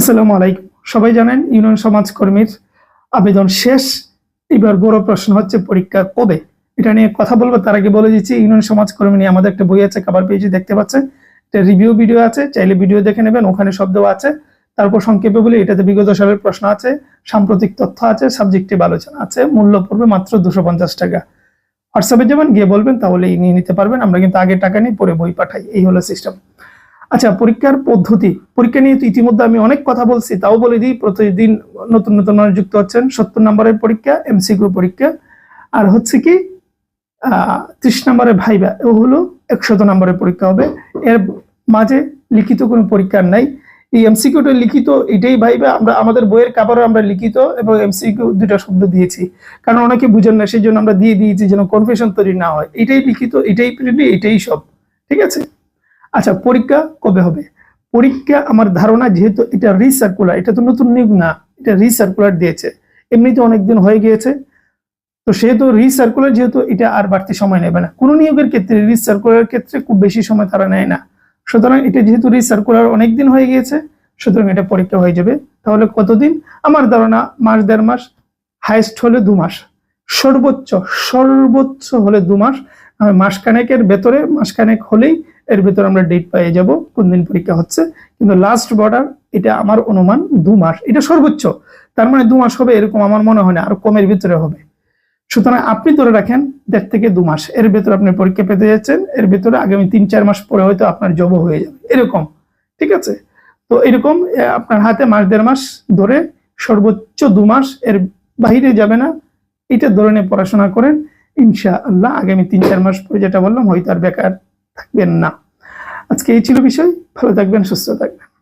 আসসালামু আলাইকুম। সবাই জানেন ইউনিয়ন সমাজ কর্মীর আবেদন শেষ। এবার বড় প্রশ্ন হচ্ছে পরীক্ষা কবে। এটা নিয়ে কথা বলবো, তার আগে বলে দিচ্ছি ইউনিয়ন সমাজ কর্মী নিয়ে আমাদের একটা বই আছে, কভার পেজে দেখতে পাচ্ছেন। এটা রিভিউ ভিডিও আছে, চাইলে ভিডিও দেখে নেবেন, ওখানে সব দেওয়া আছে। তারপর সংক্ষেপে বলি, এটাতে বিগত সালের প্রশ্ন আছে, সাম্প্রতিক তথ্য আছে, সাবজেক্টিভ আলোচনা আছে। মূল্য পড়বে মাত্র 250 টাকা। হোয়াটসঅ্যাপে যাবেন, গিয়ে বলবেন, তাহলে নিয়ে নিতে পারবেন। আমরা কিন্তু আগে টাকা নিই, পরে বই পাঠাই, এই হলো সিস্টেম। আচ্ছা, পরীক্ষার পদ্ধতি, পরীক্ষা নিয়ে তো ইতিমধ্যে আমি অনেক কথা বলছি, তাও বলে দিই। প্রতিদিন নতুন নতুন মানুষ যুক্ত হচ্ছেন। 70 নম্বরের পরীক্ষা, এমসিকিউ পরীক্ষা, আর হচ্ছে কি 30 নম্বরের ভাইবা, ও হলো 100 নম্বরের পরীক্ষা হবে। এর মাঝে লিখিত কোনো পরীক্ষা নাই। এই এমসিকিউটা লিখিত, এটাই ভাইবা। আমরা আমাদের বইয়ের কাভারে আমরা লিখিত এবং এমসিকিউ দুটা শব্দ দিয়েছি, কারণ অনেকে বুঝেন না, সেই জন্য আমরা দিয়ে দিয়েছি যেন কনফিউশন তৈরি না হয়। এটাই লিখিত, এটাই প্রিন্ট, এটাই সব, ঠিক আছে। আচ্ছা, পরীক্ষা কবে হবে? পরীক্ষা আমার ধারণা, যেহেতু এটা রিসার্কুলার, এটা তো নতুন নিয়োগ না, এটা রিসার্কুলার দিয়েছে, এমনিতে অনেকদিন হয়ে গিয়েছে। তো সেহেতু রিসার্কুলার, যেহেতু এটা আর বাড়তি সময় নেবে না। কোনো নিয়োগের ক্ষেত্রে রিসার্কুলার ক্ষেত্রে খুব বেশি সময় তারা নেয় না। সুতরাং এটা যেহেতু রিসার্কুলার অনেকদিন হয়ে গিয়েছে, সুতরাং এটা পরীক্ষা হয়ে যাবে। তাহলে কতদিন? আমার ধারণা মাস, 1.5 মাস, হাইস্ট হলে 2 মাস, সর্বোচ্চ হলে 2 মাস। মাসখানেকের ভেতরে, মাসখানেক হলেই এর ভেতরে আমরা ডেট পেয়ে যাব কোন দিন পরীক্ষা হচ্ছে। কিন্তু লাস্ট বর্ডার, এটা আমার অনুমান 2 মাস, এটা সর্বোচ্চ। তার মানে 2 মাস হবে এরকম আমার মনে হয় না, আরো কমের ভিতরে হবে। সুতরাং আপনি ধরে রাখেন 1.5 থেকে 2 মাস এর ভেতরে আপনি পরীক্ষা পেতে যাচ্ছেন। এর ভেতরে আগামী 3-4 মাস পরে হয়তো আপনার জব হয়ে যাবে, এরকম, ঠিক আছে। তো এরকম আপনার হাতে মাস, 1.5 মাস ধরে, সর্বোচ্চ 2 মাস, এর বাহিরে যাবে না। এটা ধরনের পড়াশোনা করেন, ইনশাআল্লাহ আগামী 3-4 মাস পরে, যেটা বললাম, হয়তো আর বেকার থাকবেন না। আজকে এই ছিল বিষয়। ভালো থাকবেন, সুস্থ থাকবেন।